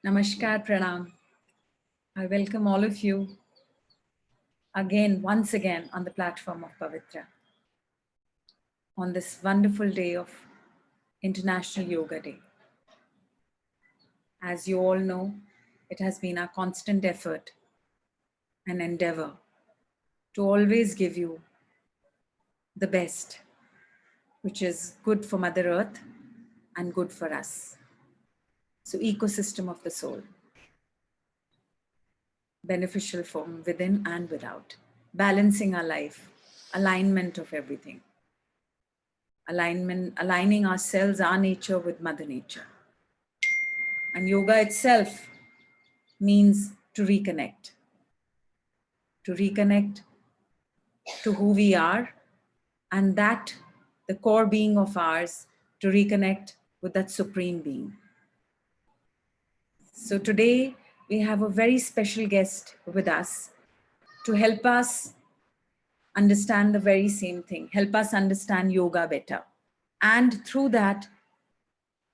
Namaskar, Pranam. I welcome all of you once again on the platform of Pavitra on this wonderful day of International Yoga Day. As you all know, it has been our constant effort and endeavor to always give you the best, which is good for Mother Earth and good for us. So, ecosystem of the soul, beneficial from within and without, balancing our life, alignment of everything. Aligning ourselves, our nature with Mother Nature. And yoga itself means to reconnect to who we are, and that the core being of ours, to reconnect with that supreme being. So today we have a very special guest with us to help us understand the very same thing, help us understand yoga better, and through that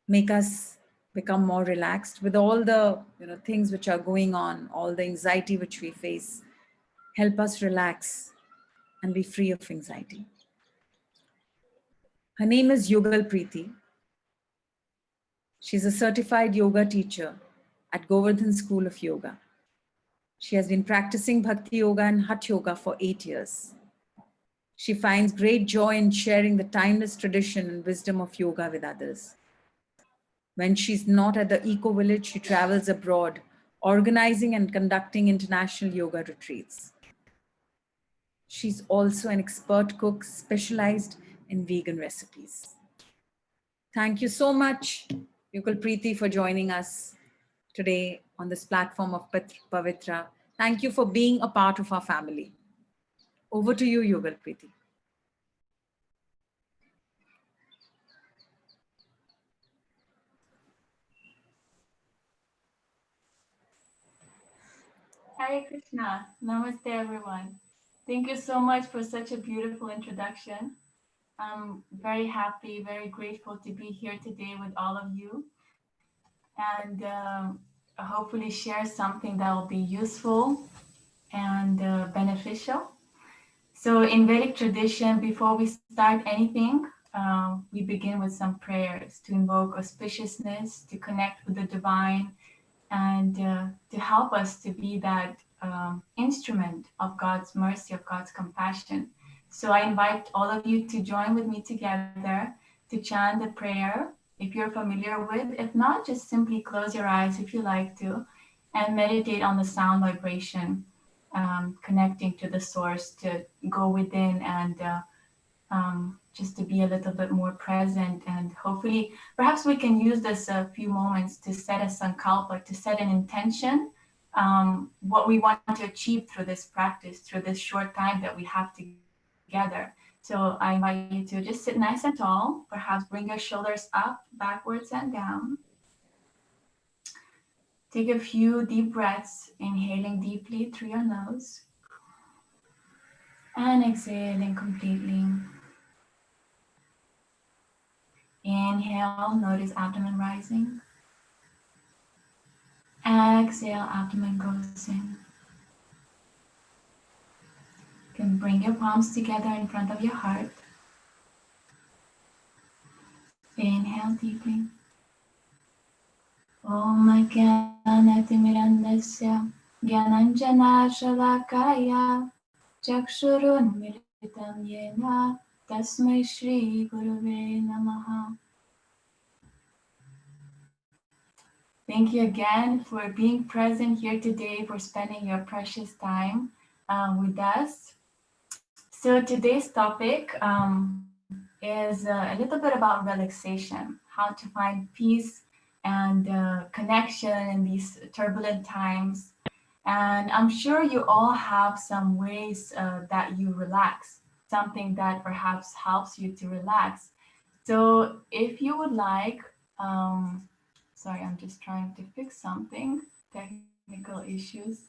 make us become more relaxed with all the things which are going on, all the anxiety which we face. Help us relax and be free of anxiety. Her name is Putriute. She's a certified yoga teacher at Govardhan School of Yoga. She has been practicing Bhakti Yoga and Hatha Yoga for 8 years. She finds great joy in sharing the timeless tradition and wisdom of yoga with others. When she's not at the Eco Village, she travels abroad, organizing and conducting international yoga retreats. She's also an expert cook specialized in vegan recipes. Thank you so much, Putriute, for joining us today on this platform of Pavitra. Thank you for being a part of our family. Over to you, Putriute. Hare Krishna. Namaste, everyone. Thank you so much for such a beautiful introduction. I'm very happy, very grateful to be here today with all of you and hopefully share something that will be useful and beneficial. So in Vedic tradition, before we start anything, we begin with some prayers to invoke auspiciousness, to connect with the divine, and to help us to be that instrument of God's mercy, of God's compassion. So I invite all of you to join with me together to chant the prayer, if you're familiar with. If not, just simply close your eyes if you like to, and meditate on the sound vibration, connecting to the source, to go within and just to be a little bit more present. And hopefully, perhaps we can use this a few moments to set a sankalpa, to set an intention, what we want to achieve through this practice, through this short time that we have together. So I invite you to just sit nice and tall, perhaps bring your shoulders up, backwards and down. Take a few deep breaths, inhaling deeply through your nose and exhaling completely. Inhale, notice abdomen rising. Exhale, abdomen goes in. You can bring your palms together in front of your heart. Inhale deeply. Om Jnanatirmirandasya Jnananjana Shalakaya Chakshurunmilitam Yena Tasmai Shri Gurave Namaha. Thank you again for being present here today, for spending your precious time with us. So today's topic is a little bit about relaxation, how to find peace and connection in these turbulent times. And I'm sure you all have some ways that you relax, something that perhaps helps you to relax. So if you would like, sorry, I'm just trying to fix something, technical issues.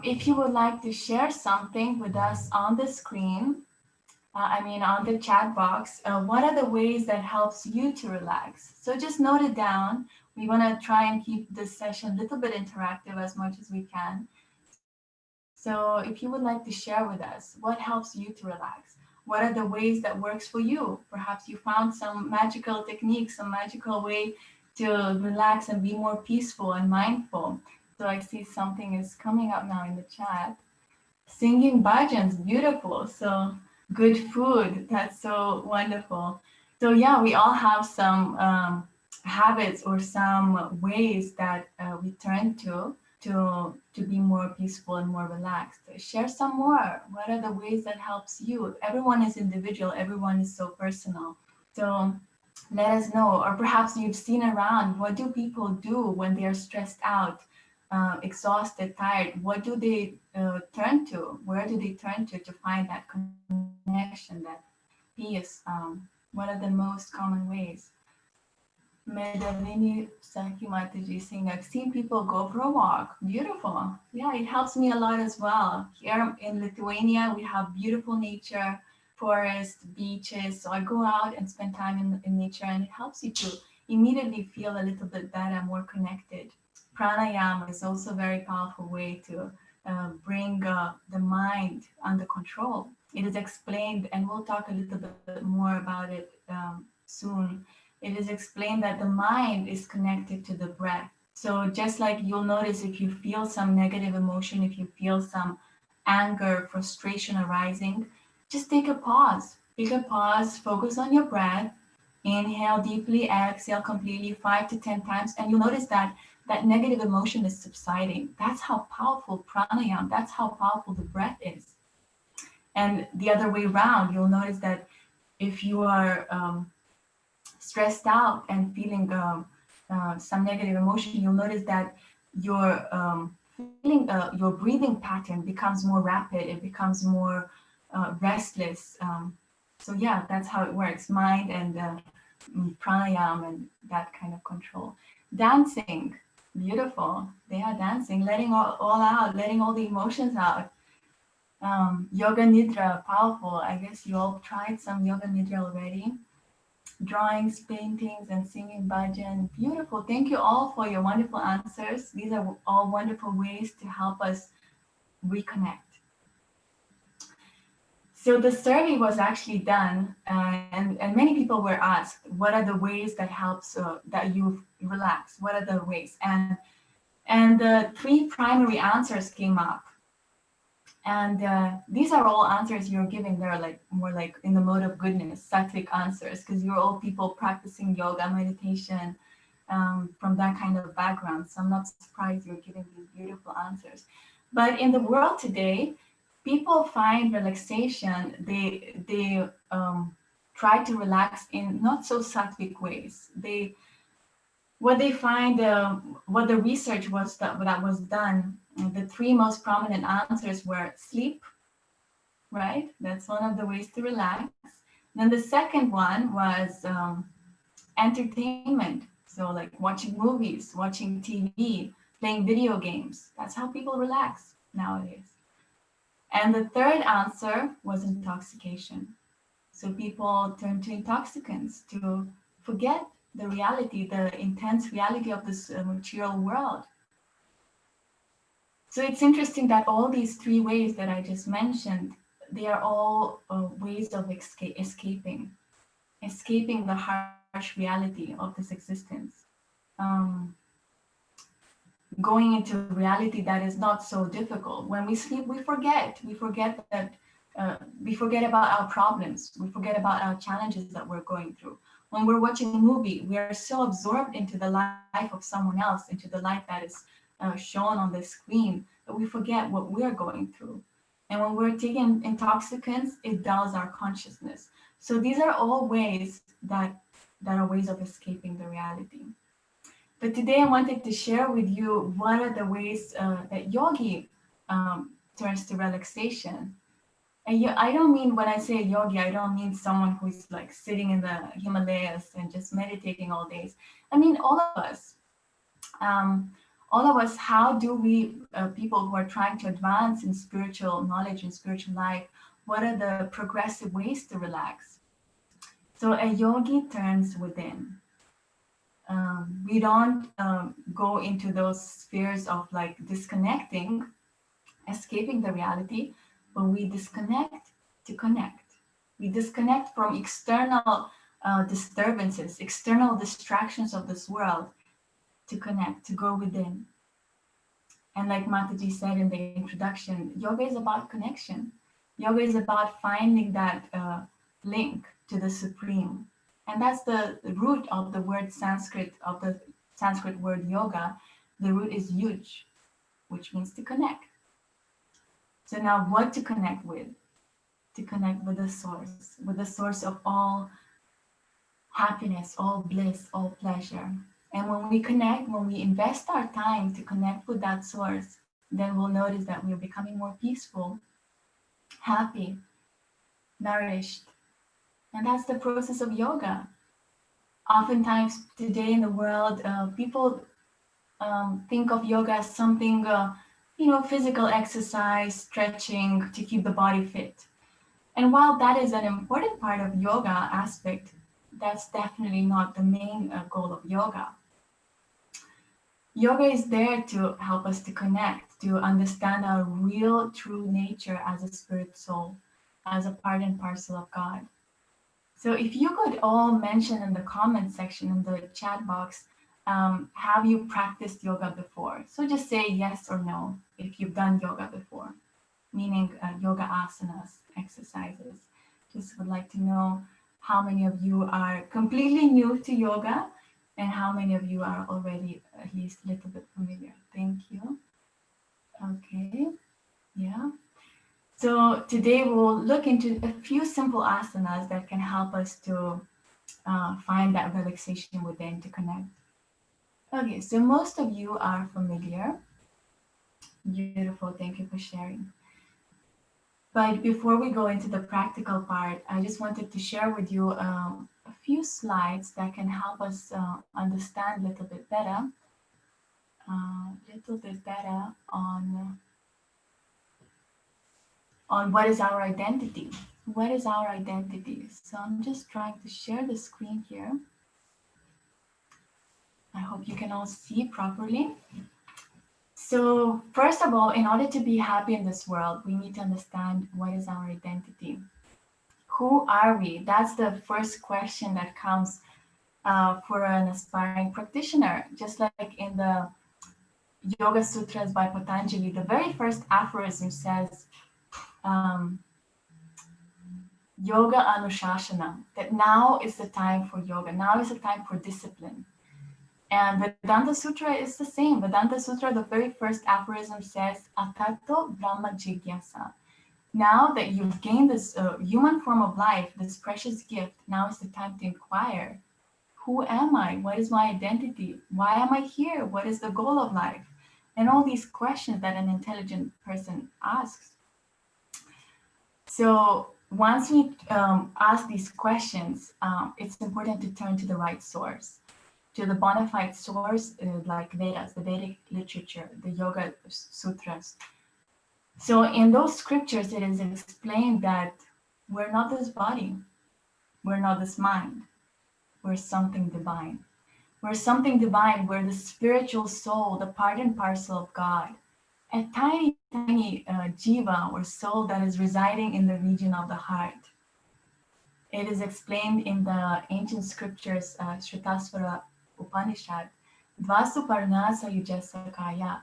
If you would like to share something with us on the screen, on the chat box, what are the ways that helps you to relax? So just note it down. We want to try and keep this session a little bit interactive as much as we can. So if you would like to share with us, what helps you to relax? What are the ways that works for you? Perhaps you found some magical technique, some magical way to relax and be more peaceful and mindful. So I see something is coming up now in the chat. Singing bhajans, beautiful. So good food, that's so wonderful. So yeah, we all have some habits or some ways that we turn to be more peaceful and more relaxed. Share some more. What are the ways that helps you? Everyone is individual. Everyone is so personal. So let us know. Or perhaps you've seen around. What do people do when they are stressed out, exhausted, tired? What do they turn to? Where do they turn to find that connection, that peace? What are the most common ways? Medavini Saki Mataji saying, I've seen people go for a walk. Beautiful. Yeah, it helps me a lot as well. Here in Lithuania, we have beautiful nature, forests, beaches. So I go out and spend time in nature, and it helps you to immediately feel a little bit better, more connected. Pranayama is also a very powerful way to bring the mind under control. It is explained, and we'll talk a little bit more about it soon. It is explained that the mind is connected to the breath. So just like you'll notice if you feel some negative emotion, if you feel some anger, frustration arising, just take a pause. Take a pause, focus on your breath, inhale deeply, exhale completely 5 to 10 times, and you'll notice that that negative emotion is subsiding. That's how powerful pranayama, that's how powerful the breath is. And the other way around, you'll notice that if you are stressed out and feeling some negative emotion, you'll notice that your your breathing pattern becomes more rapid. It becomes more restless. So yeah, that's how it works. Mind and pranayama and that kind of control. Dancing, beautiful. They are dancing, letting all out, letting all the emotions out. Yoga nidra, powerful. I guess you all tried some yoga nidra already. Drawings, paintings, and singing bhajan. Beautiful. Thank you all for your wonderful answers. These are all wonderful ways to help us reconnect. So the survey was actually done, and many people were asked, what are the ways that helps that you relax? What are the ways? And the three primary answers came up. And these are all answers you're giving. They're like more like in the mode of goodness, sattvic answers, because you're all people practicing yoga, meditation, from that kind of background. So I'm not surprised you're giving these beautiful answers. But in the world today, people find relaxation. They try to relax in not so sattvic ways. What they find, what the research was that was done, the three most prominent answers were sleep, right? That's one of the ways to relax. Then the second one was entertainment. So like watching movies, watching TV, playing video games. That's how people relax nowadays. And the third answer was intoxication. So people turn to intoxicants to forget the reality, the intense reality of this material world. So it's interesting that all these three ways that I just mentioned, they are all ways of escaping the harsh reality of this existence. Um, Going into reality that is not so difficult. When we sleep, we forget that we forget about our problems. We forget about our challenges that we're going through. When we're watching a movie, we are so absorbed into the life of someone else, into the life that is shown on the screen, that we forget what we're going through. And when we're taking intoxicants, it dulls our consciousness. So these are all ways that are ways of escaping the reality. But today I wanted to share with you what are the ways that yogi turns to relaxation. And I don't mean, when I say yogi, I don't mean someone who's like sitting in the Himalayas and just meditating all days. I mean all of us. All of us, how do we, people who are trying to advance in spiritual knowledge and spiritual life, What are the progressive ways to relax? So a yogi turns within. We don't go into those spheres of like disconnecting, escaping the reality, but we disconnect to connect. We disconnect from external disturbances, external distractions of this world to connect, to go within. And like Mataji said in the introduction, yoga is about connection. Yoga is about finding that link to the supreme. And that's the root of the word Sanskrit, of the Sanskrit word yoga. The root is yuj, which means to connect. So now what to connect with? To connect with the source of all happiness, all bliss, all pleasure. And when we connect, when we invest our time to connect with that source, then we'll notice that we're becoming more peaceful, happy, nourished. And that's the process of yoga. Oftentimes today in the world, people think of yoga as something, physical exercise, stretching to keep the body fit. And while that is an important part of yoga aspect, that's definitely not the main goal of yoga. Yoga is there to help us to connect, to understand our real, true nature as a spirit soul, as a part and parcel of God. So if you could all mention in the comment section, in the chat box, have you practiced yoga before? So just say yes or no if you've done yoga before, meaning yoga asanas, exercises. Just would like to know how many of you are completely new to yoga and how many of you are already at least a little bit familiar. Thank you. Okay, yeah. So today we'll look into a few simple asanas that can help us to find that relaxation within, to connect. Okay, so most of you are familiar. Beautiful, thank you for sharing. But before we go into the practical part, I just wanted to share with you a few slides that can help us understand a little bit better on what is our identity. What is our identity? So I'm just trying to share the screen here. I hope you can all see properly. So first of all, in order to be happy in this world, we need to understand what is our identity. Who are we? That's the first question that comes for an aspiring practitioner. Just like in the Yoga Sutras by Patanjali, the very first aphorism says, Yoga Anushasana, that now is the time for yoga, now is the time for discipline. And Vedanta Sutra is the same. Vedanta Sutra, the very first aphorism says, Atato Brahma Jigyasa. Now that you've gained this human form of life, this precious gift, now is the time to inquire, who am I? What is my identity? Why am I here? What is the goal of life? And all these questions that an intelligent person asks. So once we ask these questions, it's important to turn to the right source, to the bona fide source like Vedas, the Vedic literature, the Yoga Sutras. So in those scriptures, it is explained that we're not this body, we're not this mind, we're something divine. We're something divine, we're the spiritual soul, the part and parcel of God, a tiny, tiny jiva or soul that is residing in the region of the heart. It is explained in the ancient scriptures, Shrutasvara Upanishad, Dvasuparna Sayujasa Kaya,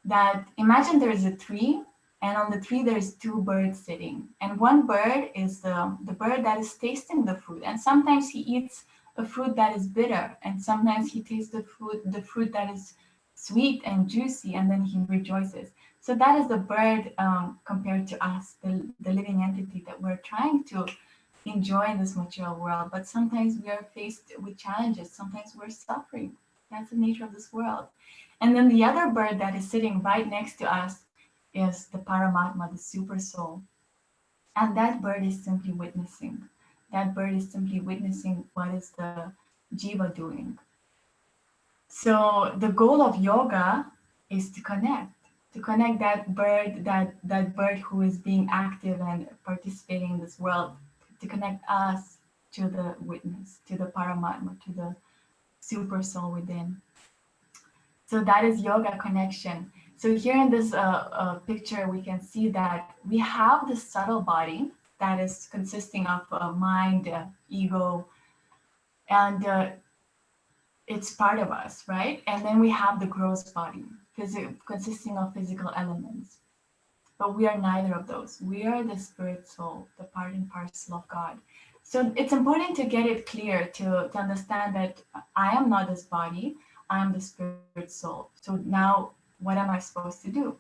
that imagine there is a tree, and on the tree there's two birds sitting. And one bird is the bird that is tasting the fruit. And sometimes he eats a fruit that is bitter, and sometimes he tastes the fruit that is sweet and juicy, and then he rejoices. So that is the bird compared to us, the living entity that we're trying to enjoy in this material world. But sometimes we are faced with challenges. Sometimes we're suffering. That's the nature of this world. And then the other bird that is sitting right next to us is the Paramatma, the super soul. And that bird is simply witnessing. That bird is simply witnessing what is the jiva doing. So the goal of yoga is to connect. to connect that bird, that bird who is being active and participating in this world, to connect us to the witness, to the Paramatma, to the super soul within. So that is yoga connection. So here in this picture, we can see that we have this subtle body that is consisting of mind, ego, and it's part of us, right? And then we have the gross body, consisting of physical elements. But we are neither of those. We are the spirit soul, the part and parcel of God. So it's important to get it clear, to understand that I am not this body, I am the spirit soul. So now, what am I supposed to do?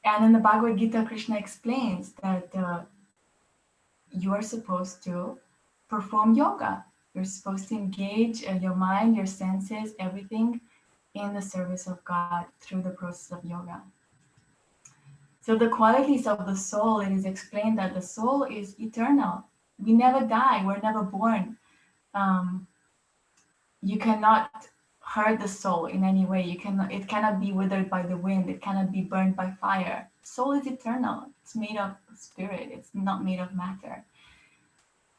And in the Bhagavad Gita, Krishna explains that you are supposed to perform yoga. You're supposed to engage your mind, your senses, everything in the service of God through the process of yoga. So the qualities of the soul, it is explained that the soul is eternal. We never die, we're never born. You cannot hurt the soul in any way. It cannot be withered by the wind. It cannot be burned by fire. Soul is eternal. It's made of spirit. It's not made of matter.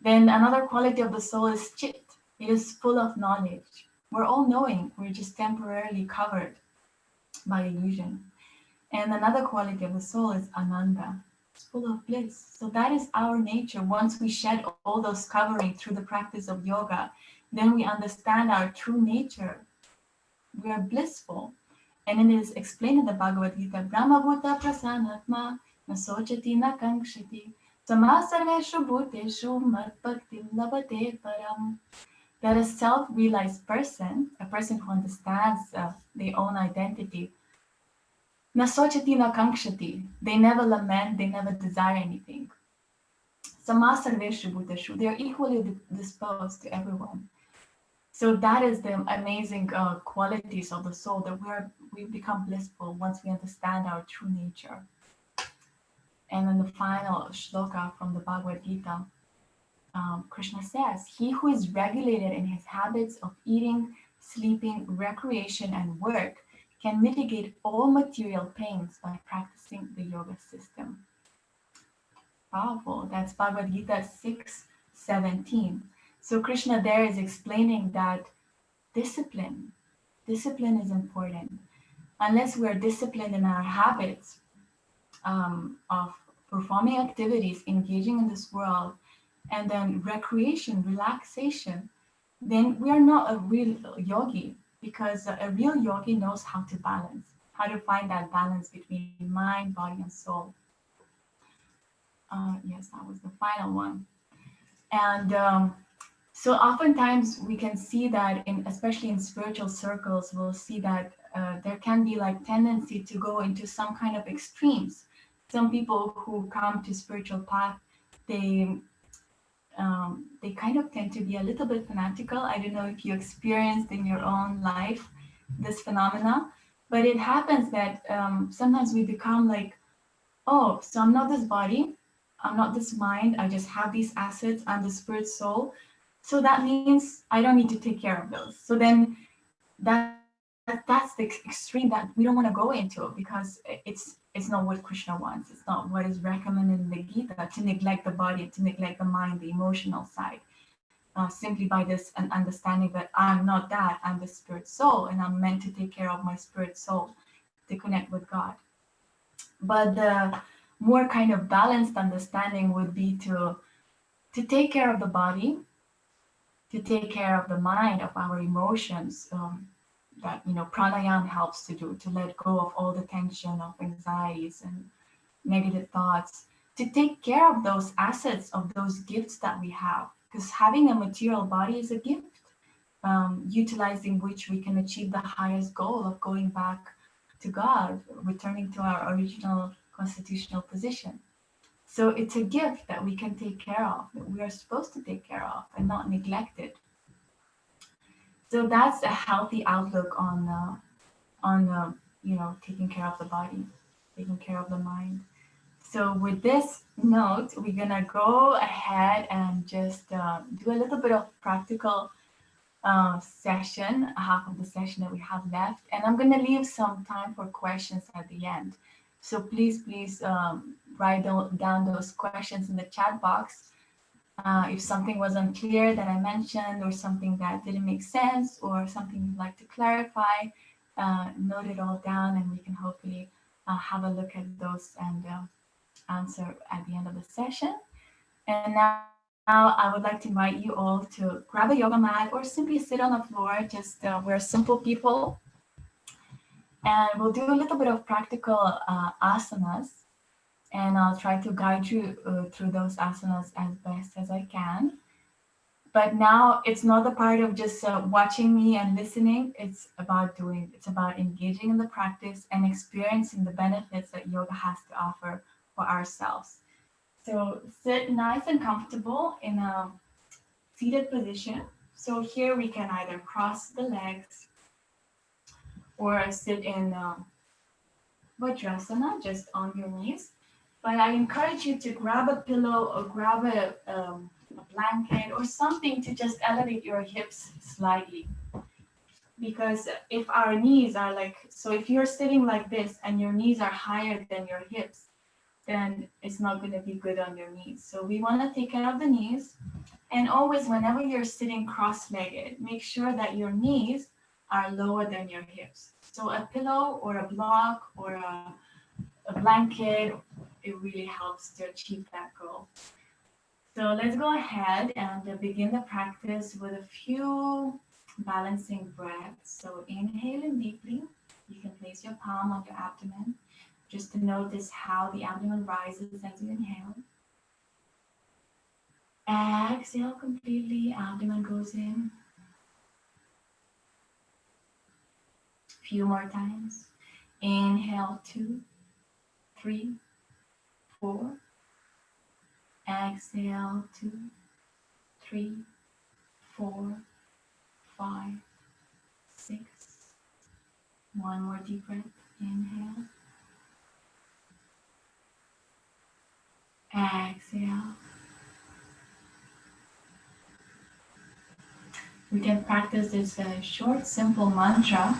Then another quality of the soul is chit. It is full of knowledge. We're all knowing. We're just temporarily covered by illusion. And another quality of the soul is ananda. It's full of bliss. So that is our nature. Once we shed all those covering through the practice of yoga, then we understand our true nature. We are blissful. And it is explained in the Bhagavad Gita, Brahmabhuta prasanatma nasochati na kankshati samasarveshu bhuteshu matbhaktim labate param. That a self-realized person, a person who understands their own identity, nasochati na kankshati, they never lament, they never desire anything. Samasarveshu bhuteshu, they are equally disposed to everyone. So that is the amazing qualities of the soul, that we become blissful once we understand our true nature. And then the final shloka from the Bhagavad Gita, Krishna says, he who is regulated in his habits of eating, sleeping, recreation, and work can mitigate all material pains by practicing the yoga system. Powerful. That's Bhagavad Gita 6:17. So Krishna there is explaining that discipline is important. Unless we're disciplined in our habits of performing activities, engaging in this world, and then recreation, relaxation, then we are not a real yogi, because a real yogi knows how to balance, how to find that balance between mind, body, and soul. Yes, that was the final one. And so oftentimes we can see that, especially in spiritual circles, we'll see that there can be like tendency to go into some kind of extremes. Some people who come to spiritual path, they kind of tend to be a little bit fanatical. I don't know if you experienced in your own life this phenomena, but it happens that sometimes we become like, oh, so I'm not this body, I'm not this mind, I just have these assets, I'm the spirit soul. So that means I don't need to take care of those. So then that's the extreme that we don't want to go into, because it's not what Krishna wants. It's not what is recommended in the Gita, to neglect the body, to neglect the mind, the emotional side, simply by this an understanding that I'm not that, I'm the spirit soul, and I'm meant to take care of my spirit soul to connect with God. But the more kind of balanced understanding would be to take care of the body, to take care of the mind, of our emotions, that pranayama helps to do, to let go of all the tension of anxieties and negative thoughts, to take care of those assets, of those gifts that we have, because having a material body is a gift, utilizing which we can achieve the highest goal of going back to God, returning to our original constitutional position. So it's a gift that we can take care of, that we are supposed to take care of and not neglect it. So that's a healthy outlook on taking care of the body, taking care of the mind. So with this note, we're gonna go ahead and just do a little bit of practical session, half of the session that we have left, and I'm going to leave some time for questions at the end. So please write down those questions in the chat box. If something was unclear that I mentioned, or something that didn't make sense, or something you'd like to clarify, note it all down, and we can hopefully have a look at those and answer at the end of the session. And now I would like to invite you all to grab a yoga mat or simply sit on the floor. Just we're simple people, and we'll do a little bit of practical asanas. And I'll try to guide you through those asanas as best as I can. But now it's not the part of just watching me and listening. It's about doing. It's about engaging in the practice and experiencing the benefits that yoga has to offer for ourselves. So sit nice and comfortable in a seated position. So here we can either cross the legs or sit in Vajrasana, just on your knees. But I encourage you to grab a pillow or grab a blanket or something to just elevate your hips slightly. Because if our knees are like, so if you're sitting like this and your knees are higher than your hips, then it's not going to be good on your knees. So we want to take care of the knees. And always, whenever you're sitting cross-legged, make sure that your knees are lower than your hips. So a pillow or a block or a blanket, it really helps to achieve that goal. So let's go ahead and begin the practice with a few balancing breaths. So inhale in deeply. You can place your palm on your abdomen just to notice how the abdomen rises as you inhale. Exhale completely, abdomen goes in. A few more times. Inhale, 2, 3, 4. Exhale, 2, 3, 4, 5, 6. One more deep breath. Inhale. Exhale. We can practice this short, simple mantra.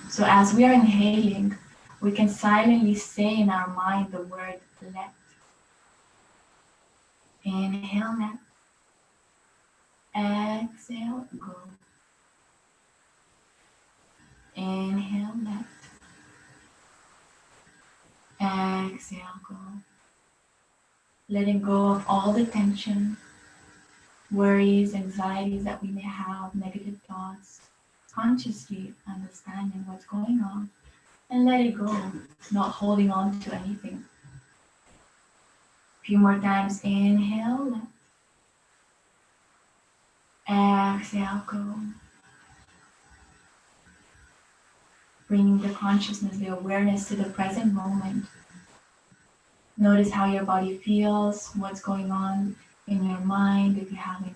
So as we are inhaling, we can silently say in our mind the word let. Inhale, let. Exhale, go. Inhale, let. Exhale, go. Letting go of all the tension, worries, anxieties that we may have, negative thoughts. Consciously understanding what's going on and let it go, not holding on to anything. A few more times. Inhale, let. Exhale, go. Bringing the consciousness, the awareness to the present moment. Notice how your body feels, what's going on in your mind. If you have any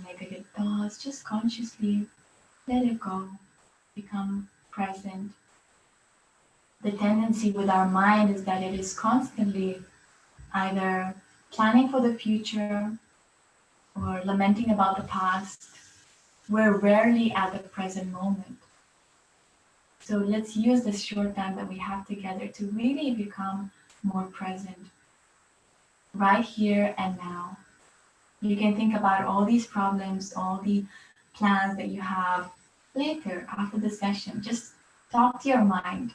negative thoughts, just consciously let it go. Become present. The tendency with our mind is that it is constantly either planning for the future or lamenting about the past. We're rarely at the present moment. So let's use this short time that we have together to really become more present right here and now. You can think about all these problems, all the plans that you have later after the session. Just talk to your mind.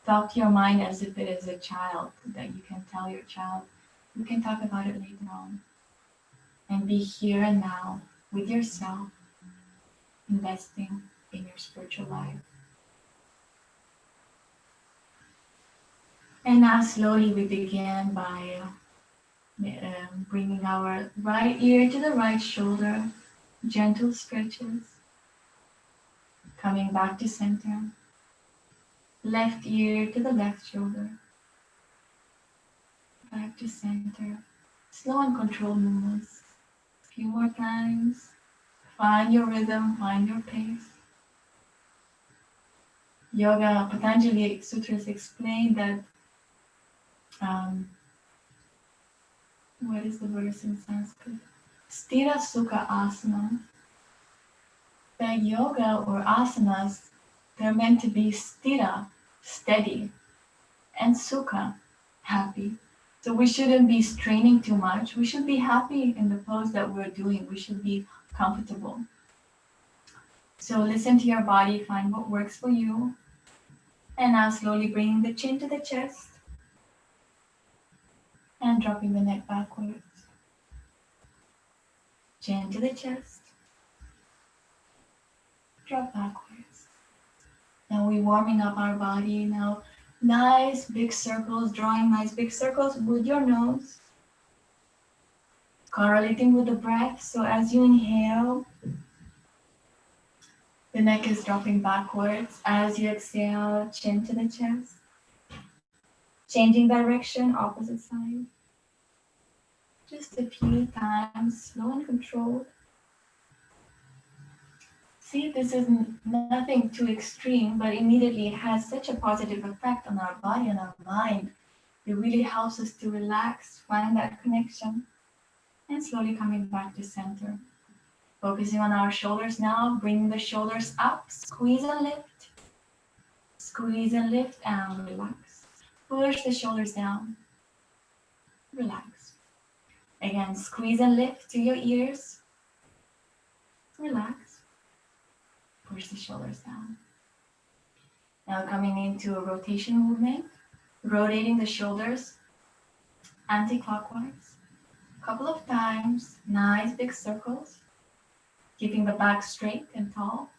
Talk to your mind as if it is a child that you can tell your child. You can talk about it later on. And be here and now with yourself, investing in your spiritual life. And now slowly we begin by bringing our right ear to the right shoulder, gentle stretches, coming back to center, left ear to the left shoulder, back to center, slow and controlled movements. A few more times, find your rhythm, find your pace. Yoga, Patanjali Sutras explain that, what is the verse in Sanskrit? Sthira Sukha Asana. The yoga or asanas, they're meant to be sthira, steady, and sukha, happy. So we shouldn't be straining too much. We should be happy in the pose that we're doing. We should be comfortable. So listen to your body, find what works for you. And now slowly bringing the chin to the chest and dropping the neck backwards. Chin to the chest, drop backwards. Now we're warming up our body. Now nice big circles, drawing nice big circles with your nose, correlating with the breath. So as you inhale, the neck is dropping backwards. As you exhale, chin to the chest. Changing direction, opposite side. Just a few times, slow and controlled. See, this is nothing too extreme, but immediately it has such a positive effect on our body and our mind. It really helps us to relax, find that connection, and slowly coming back to center. Focusing on our shoulders now, bringing the shoulders up, squeeze and lift. Squeeze and lift and relax. Push the shoulders down. Relax. Again, squeeze and lift to your ears. Relax. Push the shoulders down. Now coming into a rotation movement, rotating the shoulders anti-clockwise. A couple of times, nice big circles, keeping the back straight and tall.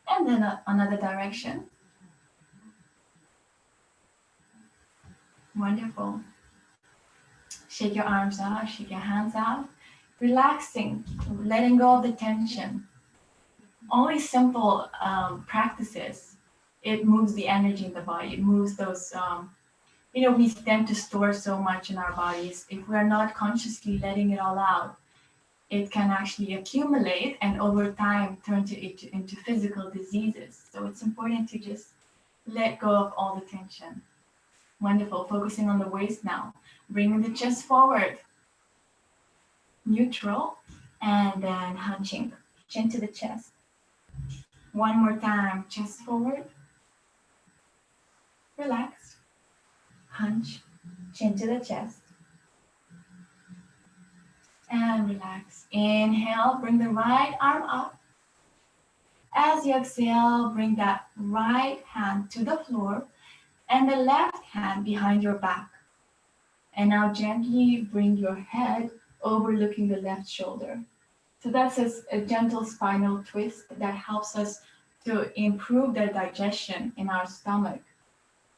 And then another direction. Wonderful. Shake your arms out, shake your hands out. Relaxing, letting go of the tension. Only simple practices, it moves the energy in the body. It moves those, we tend to store so much in our bodies. If we're not consciously letting it all out, it can actually accumulate and over time turn into physical diseases. So it's important to just let go of all the tension. Wonderful. Focusing on the waist now. Bringing the chest forward. Neutral. And then hunching. Chin to the chest. One more time. Chest forward. Relax. Hunch. Chin to the chest. And relax. Inhale. Bring the right arm up. As you exhale, bring that right hand to the floor and the left hand behind your back. And now gently bring your head overlooking the left shoulder. So that's a gentle spinal twist that helps us to improve the digestion in our stomach.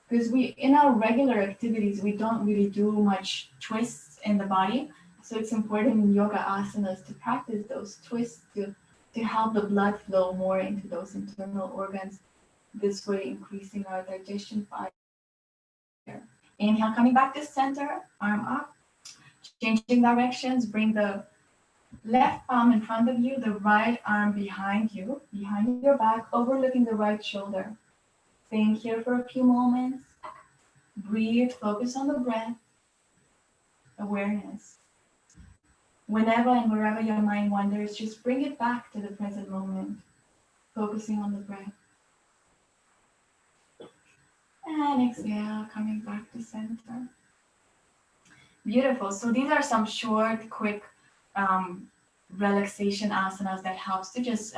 Because in our regular activities, we don't really do much twists in the body. So it's important in yoga asanas to practice those twists to help the blood flow more into those internal organs. This way increasing our digestion fire. Inhale, coming back to center, arm up. Changing directions, bring the left palm in front of you, the right arm behind you, behind your back, overlooking the right shoulder. Staying here for a few moments. Breathe, focus on the breath. Awareness. Whenever and wherever your mind wanders, just bring it back to the present moment, focusing on the breath. And exhale, coming back to center. Beautiful. So these are some short, quick relaxation asanas that helps to just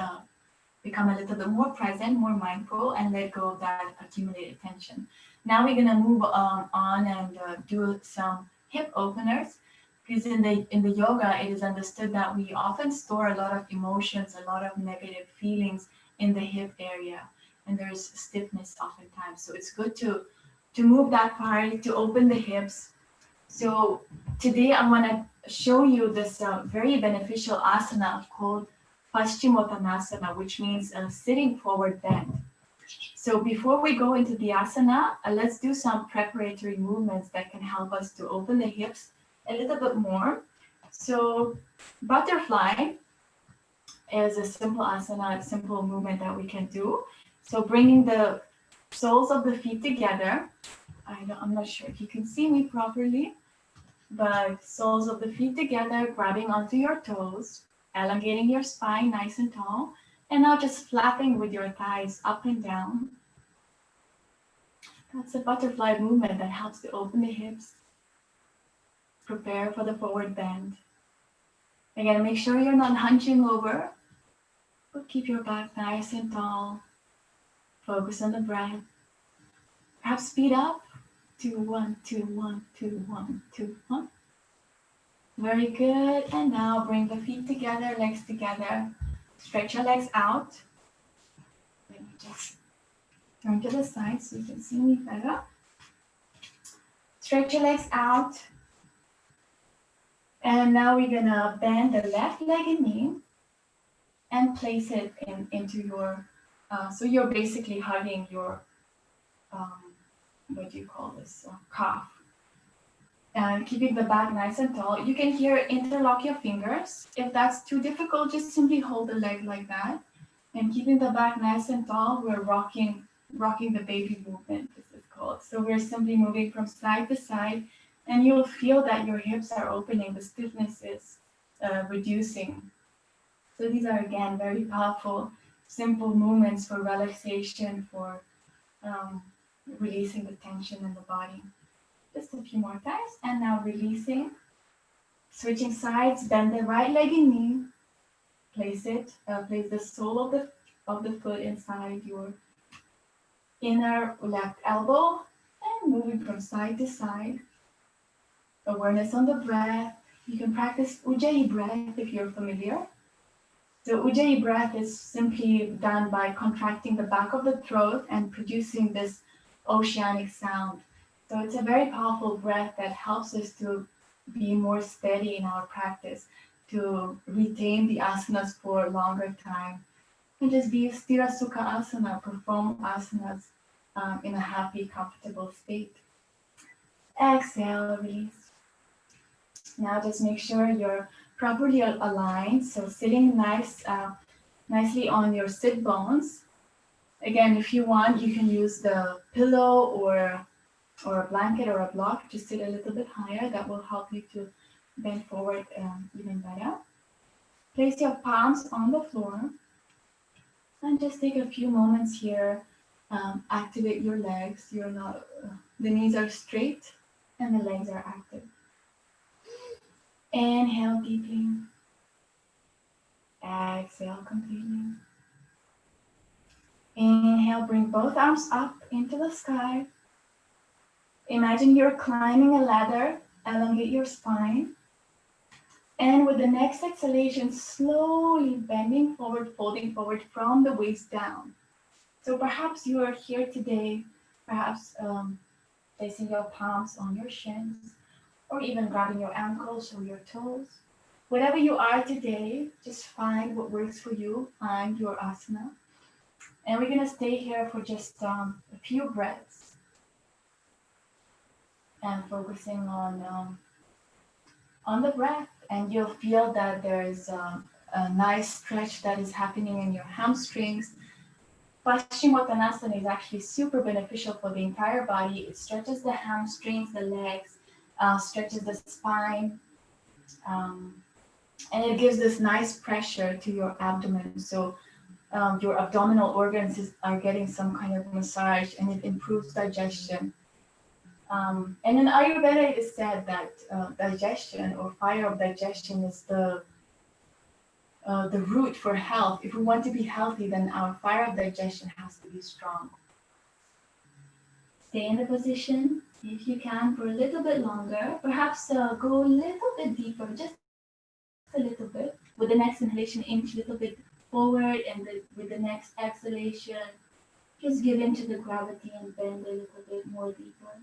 become a little bit more present, more mindful, and let go of that accumulated tension. Now we're gonna move on and do some hip openers. Because in the yoga, it is understood that we often store a lot of emotions, a lot of negative feelings in the hip area, and there's stiffness oftentimes. So it's good to move that part, to open the hips. So today I want to show you this very beneficial asana called Paschimottanasana, which means sitting forward bend. So before we go into the asana, let's do some preparatory movements that can help us to open the hips a little bit more. So butterfly is a simple asana, a simple movement that we can do. So bringing the soles of the feet together. I'm not sure if you can see me properly, but soles of the feet together, grabbing onto your toes, elongating your spine nice and tall, And now just flapping with your thighs up and down. That's a butterfly movement that helps to open the hips. Prepare for the forward bend. Again, make sure you're not hunching over, but keep your back nice and tall. Focus on the breath. Perhaps speed up. 2, 1, 2, 1, 2, 1, 2, 1. Very good. And now bring the feet together, legs together. Stretch your legs out. Let me just turn to the side so you can see me better. Stretch your legs out. And now we're gonna bend the left leg and knee and place it into your, so you're basically hugging your, what do you call this, calf. And keeping the back nice and tall. You can here interlock your fingers. If that's too difficult, just simply hold the leg like that. And keeping the back nice and tall, we're rocking the baby movement, this is called. So we're simply moving from side to side, and you'll feel that your hips are opening, the stiffness is reducing. So these are, again, very powerful, simple movements for relaxation, for releasing the tension in the body. Just a few more times, and now releasing. Switching sides, bend the right leg and knee. Place the sole of the foot inside your inner left elbow, and moving from side to side. Awareness on the breath. You can practice Ujjayi breath if you're familiar. So Ujjayi breath is simply done by contracting the back of the throat and producing this oceanic sound. So it's a very powerful breath that helps us to be more steady in our practice, to retain the asanas for a longer time, and just be Sthira Sukha Asana, perform asanas in a happy, comfortable state. Exhale, release. Now just make sure you're properly aligned, so sitting nicely on your sit bones. Again, if you want, you can use the pillow or a blanket or a block to sit a little bit higher. That will help you to bend forward even better. Place your palms on the floor and just take a few moments here. Activate your legs. The knees are straight and the legs are active. Inhale deeply. Exhale completely. Inhale, bring both arms up into the sky. Imagine you're climbing a ladder, elongate your spine. And with the next exhalation, slowly bending forward, folding forward from the waist down. So perhaps you are here today, perhaps placing your palms on your shins, or even grabbing your ankles or your toes. Whatever you are today, just find what works for you, find your asana. And we're gonna stay here for just a few breaths and focusing on the breath. And you'll feel that there is a nice stretch that is happening in your hamstrings. Paschimottanasana is actually super beneficial for the entire body. It stretches the hamstrings, the legs, stretches the spine, and it gives this nice pressure to your abdomen. So your abdominal organs are getting some kind of massage, and it improves digestion. And in Ayurveda, it is said that digestion or fire of digestion is the root for health. If we want to be healthy, then our fire of digestion has to be strong. Stay in the position if you can for a little bit longer. Perhaps go a little bit deeper, just a little bit. With the next inhalation, inch a little bit forward, and with the next exhalation, just give in to the gravity and bend a little bit more deeper.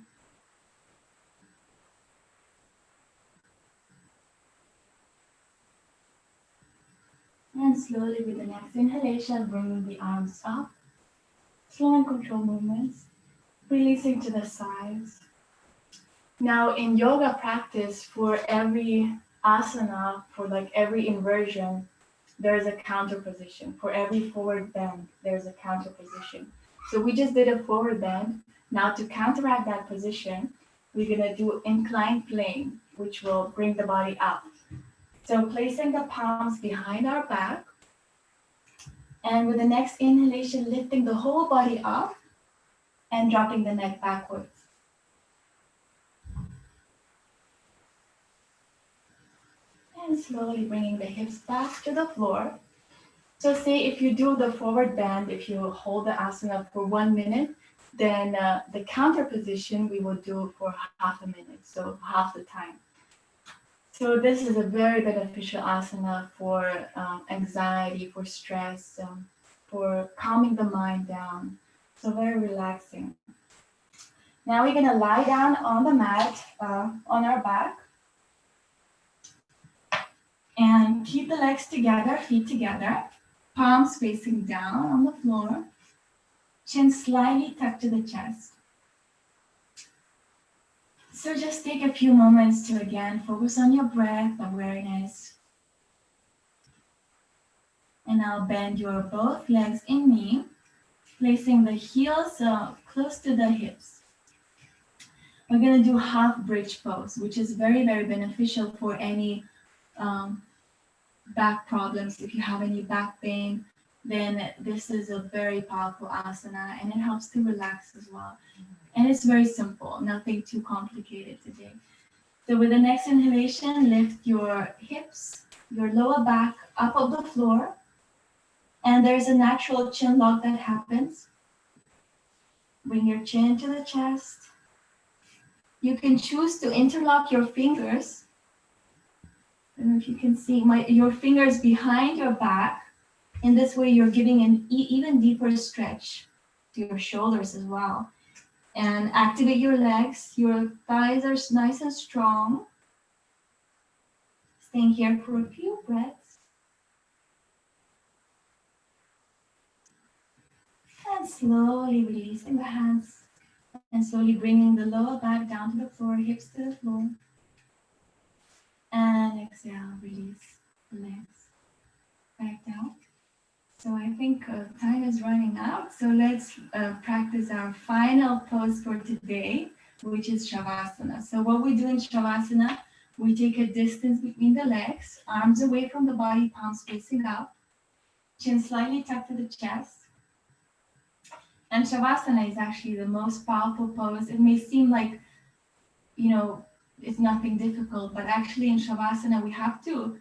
And slowly with the next inhalation, bringing the arms up. Slow and controlled movements. Releasing to the sides. Now in yoga practice, for every asana, for like every inversion, there's a counter position. For every forward bend, there's a counter position. So we just did a forward bend. Now to counteract that position, we're gonna do inclined plane, which will bring the body up. So placing the palms behind our back, And with the next inhalation, lifting the whole body up and dropping the neck backwards. And slowly bringing the hips back to the floor. So say if you do the forward bend, if you hold the asana for 1 minute, then the counter position we will do for half a minute, so half the time. So this is a very beneficial asana for anxiety, for stress, for calming the mind down. So very relaxing. Now we're gonna lie down on the mat, on our back. And keep the legs together, feet together, palms facing down on the floor, chin slightly tucked to the chest. So just take a few moments to again focus on your breath, awareness. And now bend your both legs in knee, placing the heels close to the hips. We're gonna do half bridge pose, which is very, very beneficial for any back problems. If you have any back pain, then this is a very powerful asana and it helps to relax as well. And it's very simple, nothing too complicated today. So with the next inhalation, lift your hips, your lower back up of the floor. And there's a natural chin lock that happens. Bring your chin to the chest. You can choose to interlock your fingers. I don't know if you can see your fingers behind your back. In this way, you're giving an even deeper stretch to your shoulders as well. And activate your legs. Your thighs are nice and strong. Staying here for a few breaths. And slowly releasing the hands. And slowly bringing the lower back down to the floor, hips to the floor. And exhale, release the legs back down. So I think time is running out. So let's practice our final pose for today, which is Shavasana. So what we do in Shavasana, we take a distance between the legs, arms away from the body, palms facing up, chin slightly tucked to the chest. And Shavasana is actually the most powerful pose. It may seem like, it's nothing difficult, but actually in Shavasana, we have to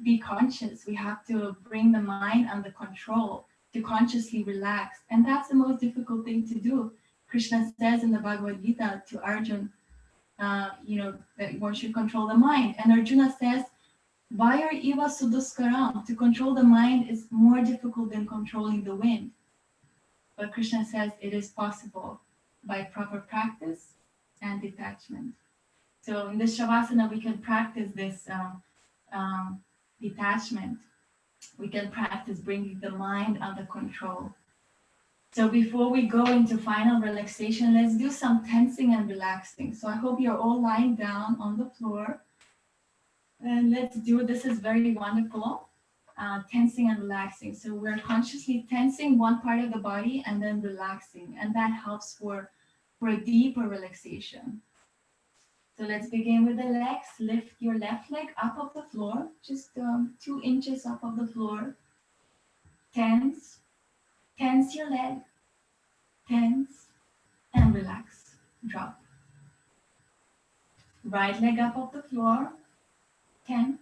be conscious. We have to bring the mind under control, to consciously relax. And that's the most difficult thing to do. Krishna says in the Bhagavad Gita to Arjuna, that one should control the mind. And Arjuna says, Vayar iva suduskaram, to control the mind is more difficult than controlling the wind. But Krishna says it is possible by proper practice and detachment. So in this Shavasana, we can practice this detachment. We can practice bringing the mind under control. So before we go into final relaxation, let's do some tensing and relaxing. So I hope you're all lying down on the floor. And let's do, this is very wonderful, tensing and relaxing. So we're consciously tensing one part of the body and then relaxing. And that helps for a deeper relaxation. So let's begin with the legs. Lift your left leg up off the floor, just 2 inches up of the floor. Tense your leg, tense, and relax, drop. Right leg up off the floor, tense,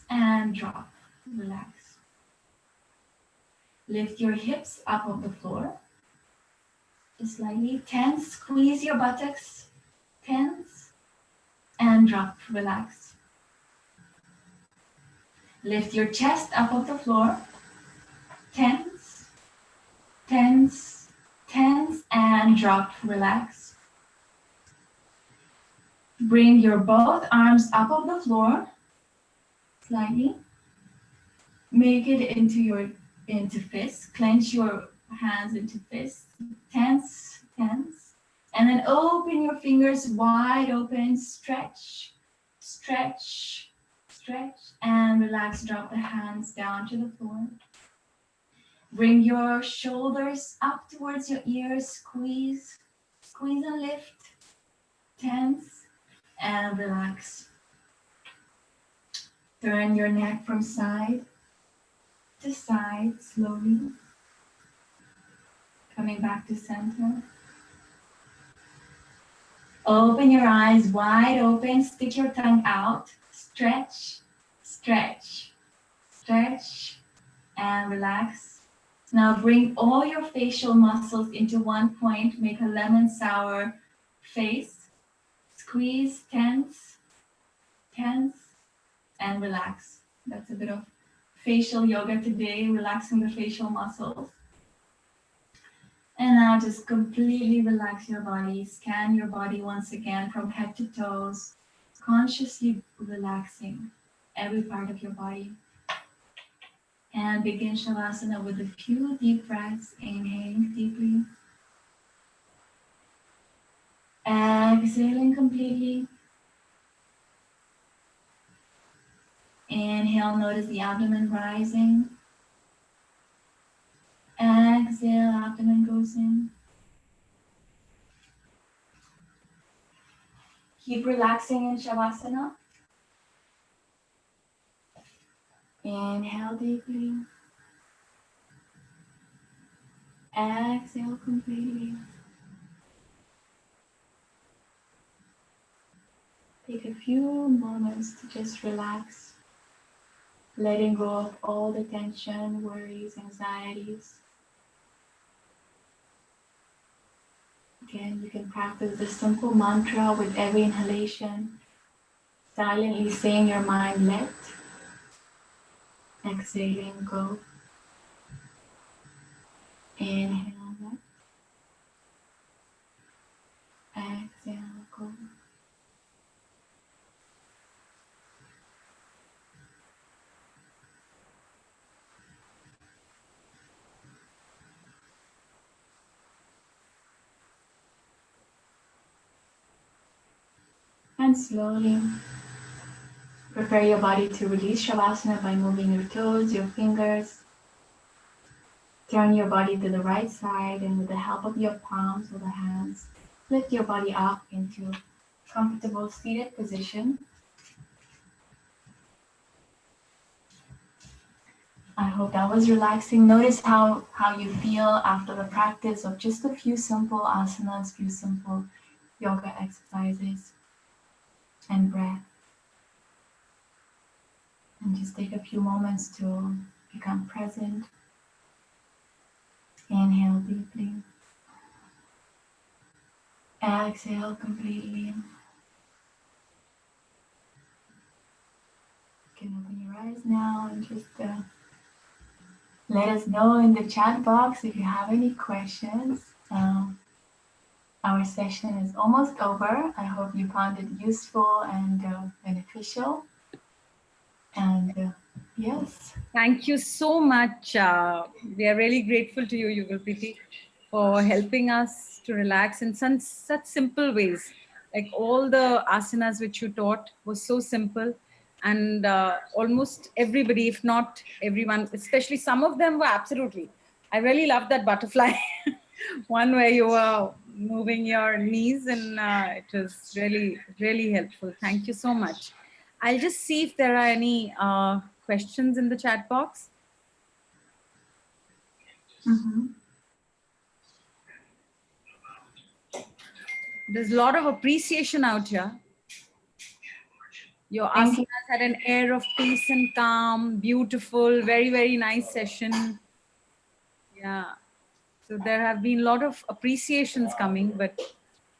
and drop, relax. Lift your hips up off the floor. Just slightly tense, squeeze your buttocks, tense, and drop, relax. Lift your chest up off the floor, tense, and drop, relax. Bring your both arms up off the floor, slightly. Make it into fists, clench your hands into fists, tense, and then open your fingers wide open, stretch, and relax, drop the hands down to the floor. Bring your shoulders up towards your ears, squeeze and lift, tense, and relax. Turn your neck from side to side slowly. Coming back to center. Open your eyes wide open. Stick your tongue out. Stretch, stretch, stretch, and relax. Now bring all your facial muscles into one point. Make a lemon sour face. Squeeze, tense, tense, and relax. That's a bit of facial yoga today, relaxing the facial muscles. And now just completely relax your body. Scan your body once again from head to toes, consciously relaxing every part of your body. And begin Shavasana with a few deep breaths, inhaling deeply. Exhaling completely. Inhale, notice the abdomen rising. Exhale, abdomen goes in. Keep relaxing in Shavasana. Inhale deeply. Exhale completely. Take a few moments to just relax, letting go of all the tension, worries, anxieties. Again, you can practice this simple mantra with every inhalation, silently saying your mind let, exhaling go. Inhale let, exhale go. And slowly prepare your body to release Shavasana by moving your toes, your fingers. Turn your body to the right side, and with the help of your palms or the hands, lift your body up into comfortable seated position. I hope that was relaxing. Notice how you feel after the practice of just a few simple asanas, few simple yoga exercises and breath. And just take a few moments to become present. Inhale deeply. Exhale completely. You can open your eyes now and just let us know in the chat box if you have any questions. Our session is almost over. I hope you found it useful and beneficial. And yes. Thank you so much. We are really grateful to you, Yugalpriti, for helping us to relax in such simple ways. Like all the asanas which you taught was so simple, and almost everybody, if not everyone, especially some of them were absolutely. I really loved that butterfly one where you were moving your knees, and it was really, really helpful. Thank you so much. I'll just see if there are any questions in the chat box. Mm-hmm. There's a lot of appreciation out here. Your asanas had an air of peace and calm, beautiful, very, very nice session. Yeah. So there have been a lot of appreciations coming, but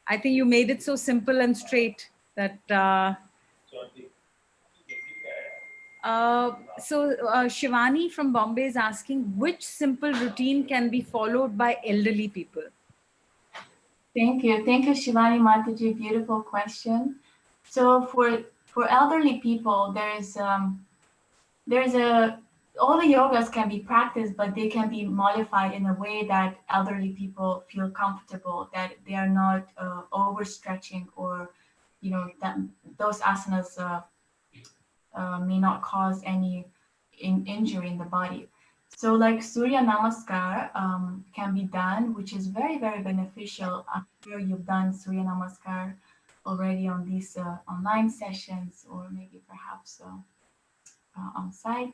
I think you made it so simple and straight that Shivani from Bombay is asking, which simple routine can be followed by elderly people? Thank you, Shivani Mataji. Beautiful question. So for elderly people, there's a all the yogas can be practiced, but they can be modified in a way that elderly people feel comfortable, that they are not overstretching, or that those asanas may not cause any injury in the body. So like Surya Namaskar can be done, which is very, very beneficial after you've done Surya Namaskar already on these online sessions, or maybe perhaps on site.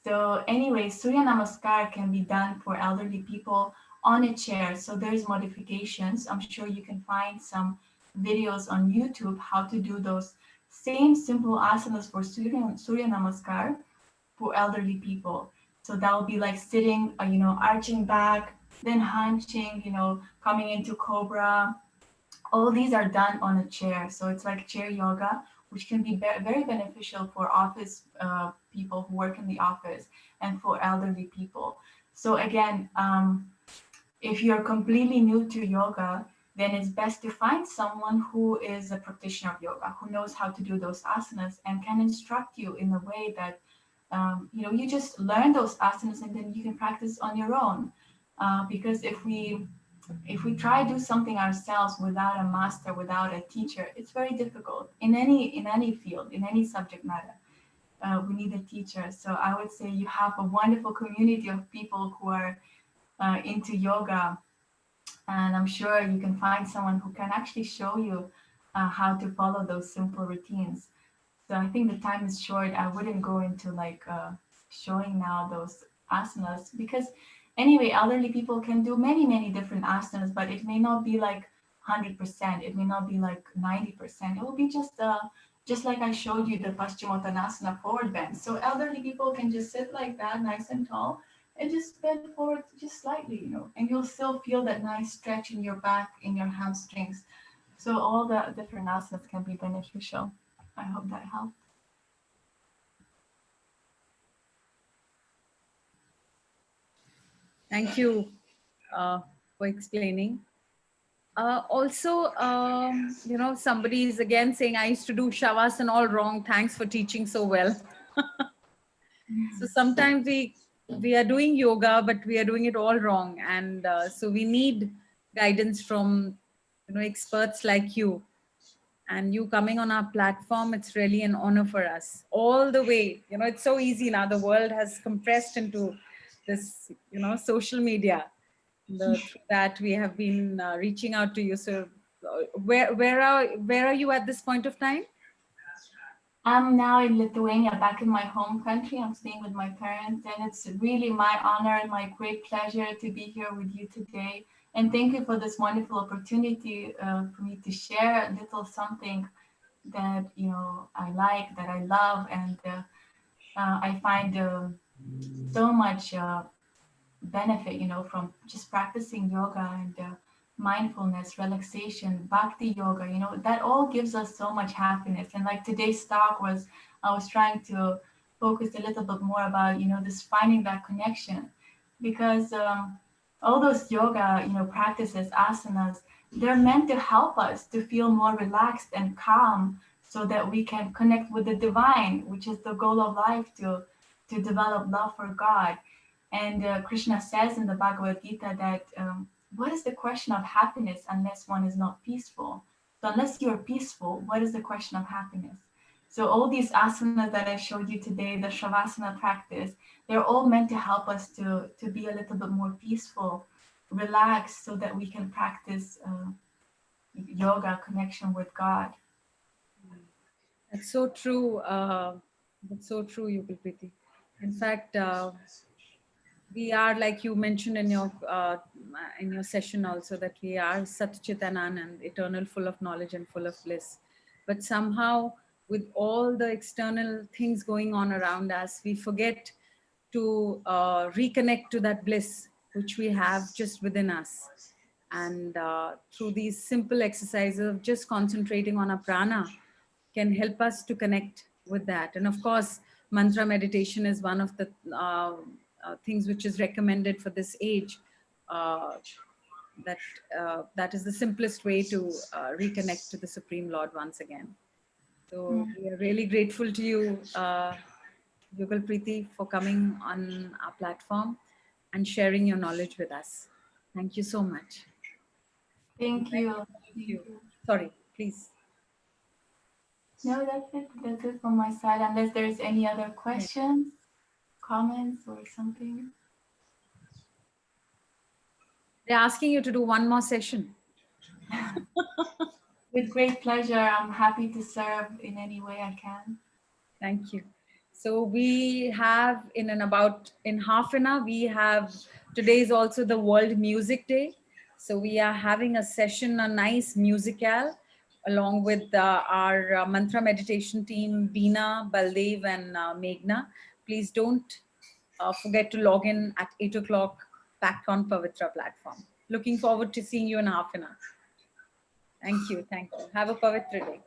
So anyway, Surya Namaskar can be done for elderly people on a chair. So there's modifications. I'm sure you can find some videos on YouTube how to do those same simple asanas for Surya Namaskar for elderly people. So that will be like sitting, arching back, then hunching, coming into cobra. All these are done on a chair. So it's like chair yoga, which can be very beneficial for office people who work in the office and for elderly people. So again, if you're completely new to yoga, then it's best to find someone who is a practitioner of yoga, who knows how to do those asanas and can instruct you in a way that you just learn those asanas and then you can practice on your own. Because if we try to do something ourselves without a master, without a teacher, it's very difficult in any field, in any subject matter. We need a teacher. So I would say you have a wonderful community of people who are into yoga, and I'm sure you can find someone who can actually show you how to follow those simple routines. So I think the time is short. I wouldn't go into like showing now those asanas because anyway, elderly people can do many different asanas, but it may not be like 100%. It may not be like 90%. It will be just like I showed you the Paschimottanasana forward bend. So elderly people can just sit like that, nice and tall, and just bend forward just slightly, and you'll still feel that nice stretch in your back, in your hamstrings. So all the different asanas can be beneficial. I hope that helped. Thank you for explaining. Also, somebody is again saying, I used to do Shavasana all wrong. Thanks for teaching so well. So sometimes we are doing yoga, but we are doing it all wrong. And so we need guidance from, experts like you. And you coming on our platform, it's really an honor for us all the way. It's so easy now. The world has compressed into this, social media. Through that we have been reaching out to you. So where are you at this point of time? I'm now in Lithuania, back in my home country. I'm staying with my parents, and it's really my honor and my great pleasure to be here with you today. And thank you for this wonderful opportunity for me to share a little something that I like, that I love, and I find so much benefit, from just practicing yoga and mindfulness, relaxation, bhakti yoga, that all gives us so much happiness. And like today's talk I was trying to focus a little bit more about, this finding that connection, because all those yoga, practices, asanas, they're meant to help us to feel more relaxed and calm so that we can connect with the divine, which is the goal of life, to develop love for God. And Krishna says in the Bhagavad Gita that what is the question of happiness unless one is not peaceful? So unless you're peaceful, what is the question of happiness? So all these asanas that I showed you today, the Shavasana practice, they're all meant to help us to be a little bit more peaceful, relaxed, so that we can practice yoga, connection with God. That's so true. That's so true, Yugalpriti. In fact, we are, like you mentioned in your session also, that we are Sat Chit Anand, eternal, full of knowledge and full of bliss. But somehow, with all the external things going on around us, we forget to reconnect to that bliss which we have just within us. And through these simple exercises of just concentrating on our prana can help us to connect with that. And of course, mantra meditation is one of the things which is recommended for this age. Uh, that is the simplest way to reconnect to the Supreme Lord once again. So we are really grateful to you, Yugal Preeti, for coming on our platform and sharing your knowledge with us. Thank you so much. Thank you. Thank you. Sorry, please. No, that's it. That's it from my side. Unless there's any other questions, comments, or something. They're asking you to do one more session. With great pleasure. I'm happy to serve in any way I can. Thank you. So we have in half an hour, we have, today is also the World Music Day. So we are having a session, a nice musical, along with our mantra meditation team, Beena, Baldev and Meghna. Please don't forget to log in at 8 o'clock back on Pavitra platform. Looking forward to seeing you in half an hour. Thank you. Thank you. Have a Pavitra day.